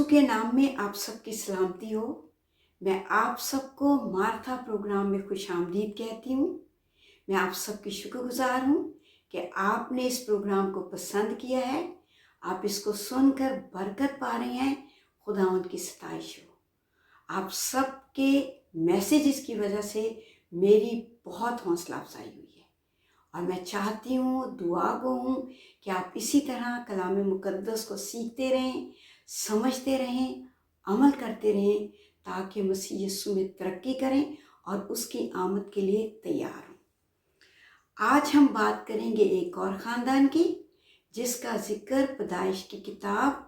के नाम में आप सबकी सलामती हो। मैं आप सबको मार्था प्रोग्राम में खुशामदीद कहती हूँ। मैं आप सबकी शुक्रगुजार हूँ कि आपने इस प्रोग्राम को पसंद किया है। आप इसको सुनकर बरकत पा रहे हैं। खुदावंद की सताइश हो। आप सबके मैसेजेस की वजह से मेरी बहुत हौसला अफजाई हुई है और मैं चाहती हूँ, दुआ गो हूँ कि आप इसी तरह कलाम मुकद्दस को सीखते रहें, समझते रहें, अमल करते रहें ताकि मसीह यीशु में तरक्की करें और उसकी आमद के लिए तैयार हों। आज हम बात करेंगे एक और ख़ानदान की जिसका जिक्र पैदाइश की किताब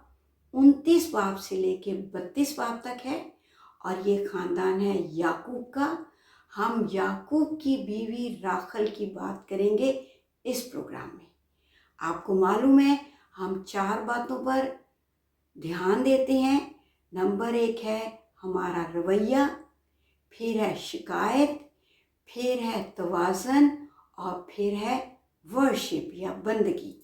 29 बाब से लेके 32 बाब तक है और ये ख़ानदान है याकूब का। हम याकूब की बीवी राखल की बात करेंगे इस प्रोग्राम में। आपको मालूम है हम 4 बातों पर ध्यान देते हैं। नंबर 1 है हमारा रवैया, फिर है शिकायत, फिर है तवाज़न और फिर है वर्शिप या बंदगी।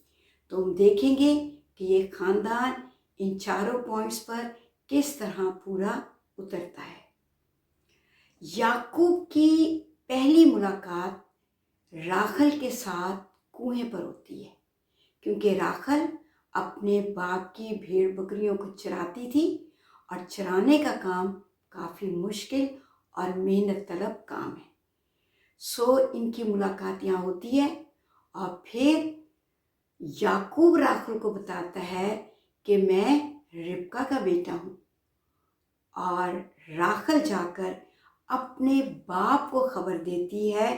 तो हम देखेंगे कि ये ख़ानदान इन चारों पॉइंट्स पर किस तरह पूरा उतरता है। याकूब की पहली मुलाकात राखल के साथ कुएं पर होती है क्योंकि राखल अपने बाप की भेड़ बकरियों को चराती थी और चराने का काम काफ़ी मुश्किल और मेहनत तलब काम है। सो इनकी मुलाकात यहाँ होती है और फिर याकूब राखल को बताता है कि मैं रिबका का बेटा हूँ और राखल जाकर अपने बाप को खबर देती है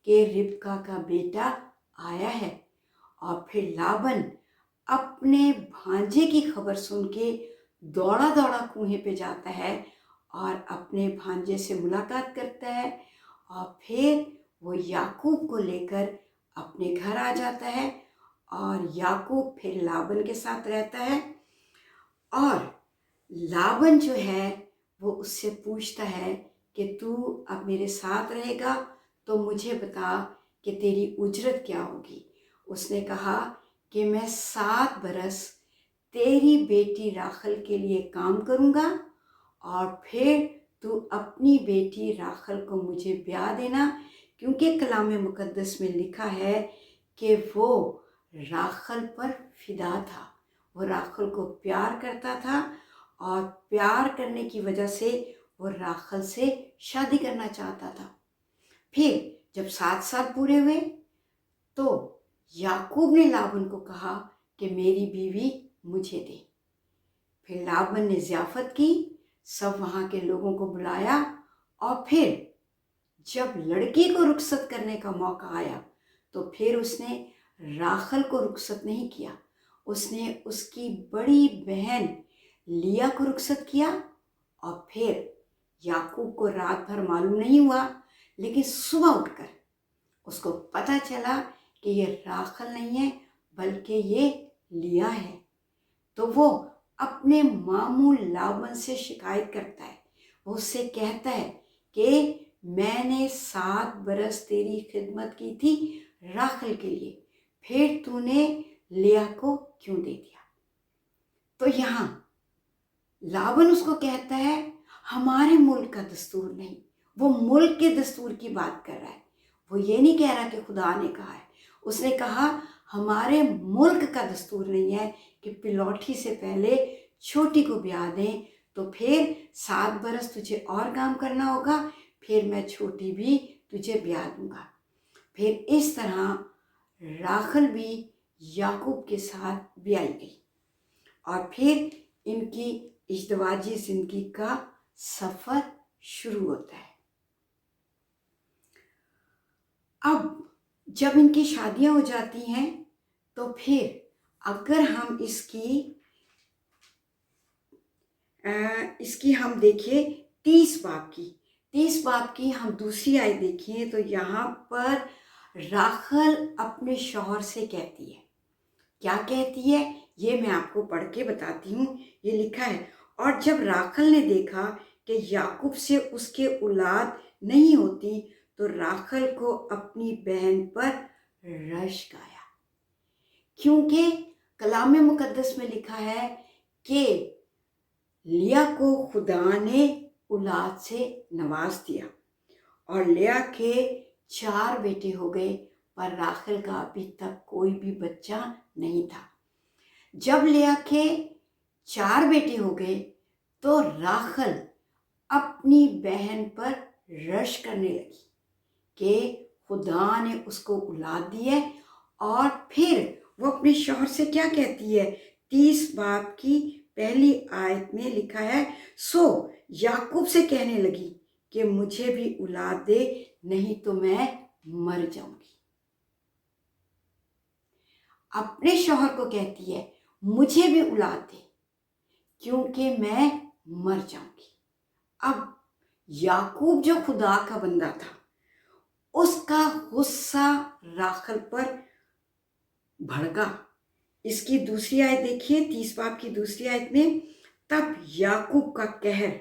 कि रिबका का बेटा आया है और फिर लाबन अपने भांजे की खबर सुन के दौड़ा दौड़ा कुएं पे जाता है और अपने भांजे से मुलाकात करता है और फिर वो याकूब को लेकर अपने घर आ जाता है और याकूब फिर लाबन के साथ रहता है और लाबन जो है वो उससे पूछता है कि तू अब मेरे साथ रहेगा तो मुझे बता कि तेरी उजरत क्या होगी। उसने कहा कि मैं 7 बरस तेरी बेटी राखल के लिए काम करूँगा और फिर तू अपनी बेटी राखल को मुझे ब्याह देना, क्योंकि कलाम मुकद्दस में लिखा है कि वो राखल पर फिदा था, वो राखल को प्यार करता था और प्यार करने की वजह से वो राखल से शादी करना चाहता था। फिर जब 7 साल पूरे हुए तो याकूब ने लाबन को कहा कि मेरी बीवी मुझे दे। फिर लाबन ने ज़ियाफ़त की, सब वहाँ के लोगों को बुलाया और फिर जब लड़की को रुखसत करने का मौका आया तो फिर उसने राखल को रुखसत नहीं किया, उसने उसकी बड़ी बहन लिया को रुखसत किया। और फिर याकूब को रात भर मालूम नहीं हुआ, लेकिन सुबह उठकर उसको पता चला कि ये राखल नहीं है बल्कि ये लिया है। तो वो अपने मामू लाबन से शिकायत करता है। वो उससे कहता है कि मैंने 7 बरस तेरी खिदमत की थी राखल के लिए, फिर तूने लिया को क्यों दे दिया। तो यहाँ लाबन उसको कहता है हमारे मुल्क का दस्तूर नहीं। वो मुल्क के दस्तूर की बात कर रहा है, वो ये नहीं कह रहा कि खुदा ने कहा है। उसने कहा हमारे मुल्क का दस्तूर नहीं है कि पिलौठी से पहले छोटी को ब्याह दें, तो फिर 7 बरस तुझे और काम करना होगा, फिर मैं छोटी भी तुझे ब्याह दूंगा। फिर इस तरह राखल भी याकूब के साथ ब्याही गई और फिर इनकी इज़्दवाजी जिंदगी का सफ़र शुरू होता है। अब जब इनकी शादियां हो जाती हैं तो फिर अगर हम इसकी हम देखिए 30 बाब की हम दूसरी आयत देखिए तो यहाँ पर राखल अपने शौहर से कहती है, क्या कहती है ये मैं आपको पढ़ के बताती हूँ। ये लिखा है, और जब राखल ने देखा कि याकूब से उसके औलाद नहीं होती तो राखल को अपनी बहन पर रश्क आया, क्योंकि कलाम मुकद्दस में लिखा है कि लिया को खुदा ने औलाद से नवाज दिया और लिया के 4 बेटे हो गए, पर राखल का अभी तक कोई भी बच्चा नहीं था। जब लिया के 4 बेटे हो गए तो राखल अपनी बहन पर रश करने लगी कि खुदा ने उसको औलाद दी है। और फिर वो अपने शौहर से क्या कहती है, 30 बाब की पहली आयत में लिखा है, सो याकूब से कहने लगी कि मुझे भी औलाद दे, नहीं तो मैं मर जाऊंगी। अपने शौहर को कहती है मुझे भी औलाद दे क्योंकि मैं मर जाऊंगी। अब याकूब जो खुदा का बंदा था, उसका गुस्सा राखल पर भड़का। इसकी दूसरी आयत देखिए, 30 बाब की दूसरी आयत में, तब याकूब का कहर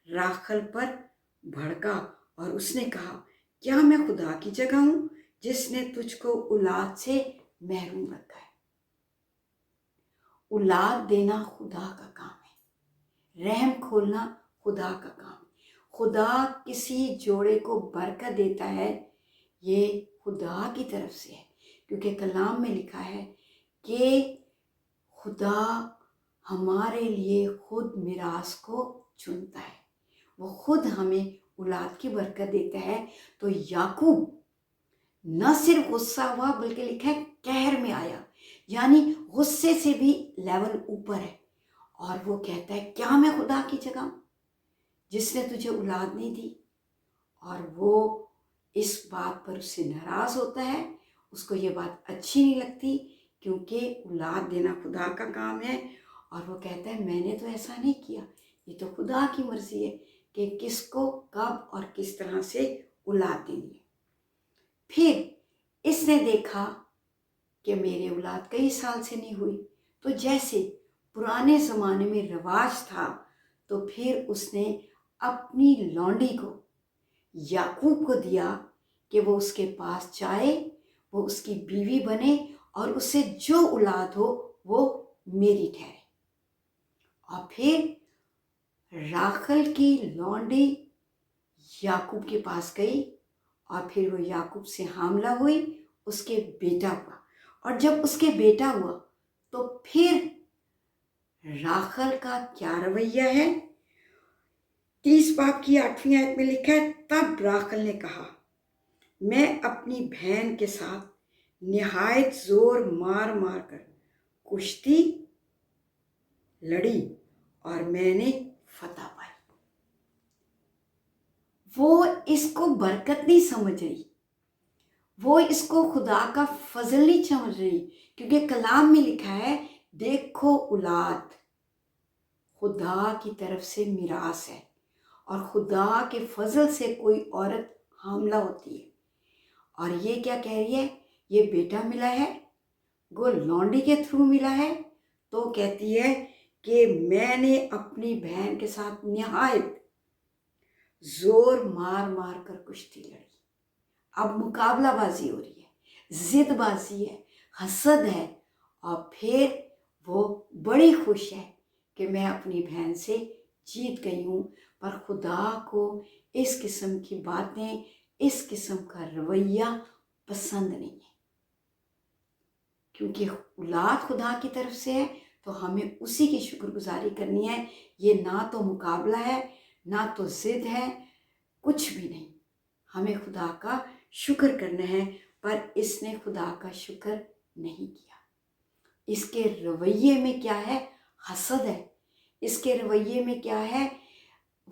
राखल पर भड़का और उसने कहा, क्या मैं खुदा की जगह हूं जिसने तुझको औलाद से महरूम रखा है। औलाद देना खुदा का काम है, रहम खोलना खुदा का काम है। खुदा किसी जोड़े को बरकत देता है, ये खुदा की तरफ से है, क्योंकि कलाम में लिखा है कि खुदा हमारे लिए खुद मिरास को चुनता है, वो खुद हमें औलाद की बरकत देता है। तो याकूब न सिर्फ गुस्सा हुआ बल्कि लिखा है कहर में आया, यानी गुस्से से भी लेवल ऊपर है। और वो कहता है क्या मैं खुदा की जगह हूं जिसने तुझे औलाद नहीं दी। और वो इस बात पर उससे नाराज होता है, उसको ये बात अच्छी नहीं लगती, क्योंकि औलाद देना खुदा का काम है। और वो कहता है मैंने तो ऐसा नहीं किया, ये तो खुदा की मर्जी है कि किसको कब और किस तरह से औलाद देनी है। फिर इसने देखा कि मेरी औलाद कई साल से नहीं हुई, तो जैसे पुराने ज़माने में रिवाज था, तो फिर उसने अपनी लौंडी को याकूब को दिया कि वो उसके पास जाए, वो उसकी बीवी बने और उससे जो औलाद हो वो मेरी ठहरे। और फिर राखल की लौंडी याकूब के पास गई और फिर वो याकूब से हामला हुई, उसके बेटा हुआ। और जब उसके बेटा हुआ तो फिर राखल का क्या रवैया है, 30 बाब की 8वीं आयत में लिखा है, तब राखल ने कहा मैं अपनी बहन के साथ निहायत जोर मार मार कर कुश्ती लड़ी और मैंने फतह पाई। वो इसको बरकत नहीं समझ रही, वो इसको खुदा का फजल नहीं समझ रही, क्योंकि कलाम में लिखा है देखो औलाद खुदा की तरफ से मिरास है और खुदा के फजल से कोई औरत हामला होती है। और ये क्या कह रही है, ये बेटा मिला है, वो लौंडी के थ्रू मिला है। तो कहती है कि मैंने अपनी बहन के साथ निहायत जोर मार मार कर कुश्ती लड़ी। अब मुकाबलाबाजी हो रही है, जिदबाजी है, हसद है। और फिर वो बड़ी खुश है कि मैं अपनी बहन से जीत गई हूँ। पर खुदा को इस किस्म की बातें, इस किस्म का रवैया पसंद नहीं है, क्योंकि औलाद खुदा की तरफ से है तो हमें उसी की शुक्रगुजारी करनी है। ये ना तो मुकाबला है, ना तो जिद है, कुछ भी नहीं। हमें खुदा का शुक्र करना है, पर इसने खुदा का शुक्र नहीं किया। इसके रवैये में क्या है, हसद है। इसके रवैये में क्या है,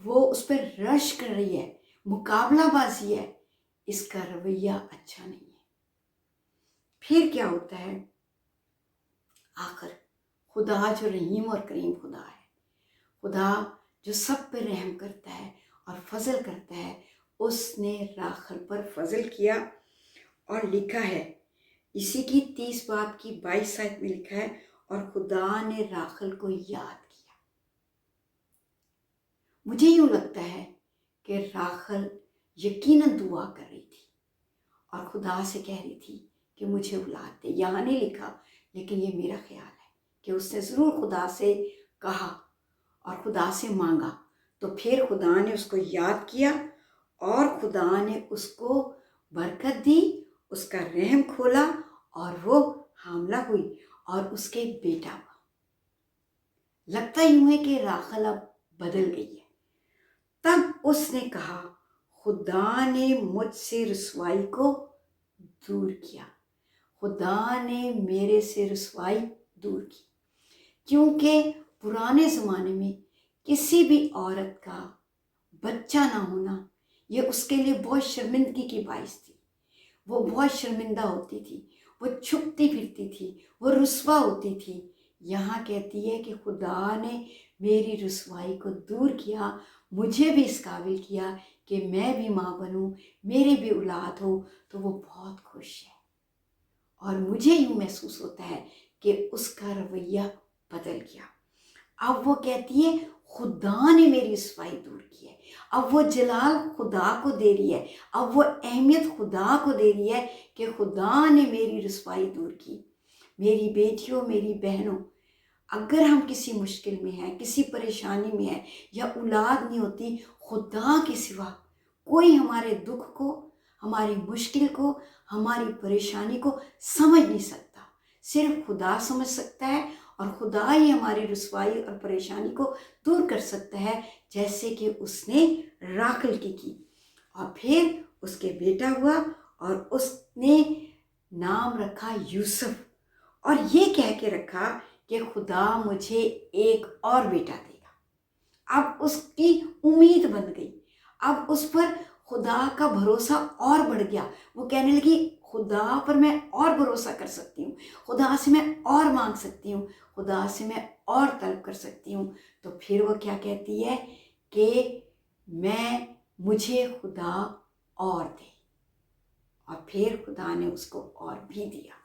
वो उस पर रश कर रही है, मुकाबलाबाजी है। इसका रवैया अच्छा नहीं है। फिर क्या होता है, आखिर खुदा जो रहीम और करीम खुदा है, खुदा जो सब पे रहम करता है और फजल करता है, उसने राखल पर फजल किया। और लिखा है इसी की 30 बाब की 22 आयत में लिखा है, और खुदा ने राखल को याद किया। मुझे यूं लगता है कि राखल यकीनन दुआ कर रही थी और खुदा से कह रही थी कि मुझे औलाद दे। यहाँ नहीं लिखा, लेकिन ये मेरा ख्याल है कि उसने ज़रूर खुदा से कहा और खुदा से मांगा, तो फिर खुदा ने उसको याद किया और खुदा ने उसको बरकत दी, उसका रहम खोला और वो हामला हुई और उसके बेटा हुआ। लगता यूं है कि राखल अब बदल गई है। तब उसने कहा, खुदा ने मुझसे रुसवाई को दूर किया, खुदा ने मेरे से रुसवाई दूर की। क्योंकि पुराने ज़माने में किसी भी औरत का बच्चा ना होना ये उसके लिए बहुत शर्मिंदगी की बाइस थी। वो बहुत शर्मिंदा होती थी, वो छुपती फिरती थी, वो रुसवा होती थी। यहाँ कहती है कि खुदा ने मेरी रुसवाई को दूर किया, मुझे भी इस काबिल किया कि मैं भी माँ बनूं, मेरी भी औलाद हो, तो वो बहुत खुश है। और मुझे यूँ महसूस होता है कि उसका रवैया बदल गया। अब वो कहती है खुदा ने मेरी रुसवाई दूर की है। अब वो जलाल खुदा को दे रही है, अब वो अहमियत खुदा को दे रही है कि खुदा ने मेरी रुसवाई दूर की। मेरी बेटियों, मेरी बहनों, अगर हम किसी मुश्किल में हैं, किसी परेशानी में हैं या औलाद नहीं होती, खुदा के सिवा कोई हमारे दुख को, हमारी मुश्किल को, हमारी परेशानी को समझ नहीं सकता। सिर्फ खुदा समझ सकता है और खुदा ही हमारी रुसवाई और परेशानी को दूर कर सकता है, जैसे कि उसने राखल की। और फिर उसके बेटा हुआ और उसने नाम रखा यूसुफ, और ये कह के रखा कि खुदा मुझे एक और बेटा देगा। अब उसकी उम्मीद बन गई, अब उस पर खुदा का भरोसा और बढ़ गया। वो कहने लगी खुदा पर मैं और भरोसा कर सकती हूँ, खुदा से मैं और मांग सकती हूँ, खुदा से मैं और तलब कर सकती हूँ। तो फिर वो क्या कहती है कि मुझे खुदा और दे, और फिर खुदा ने उसको और भी दिया।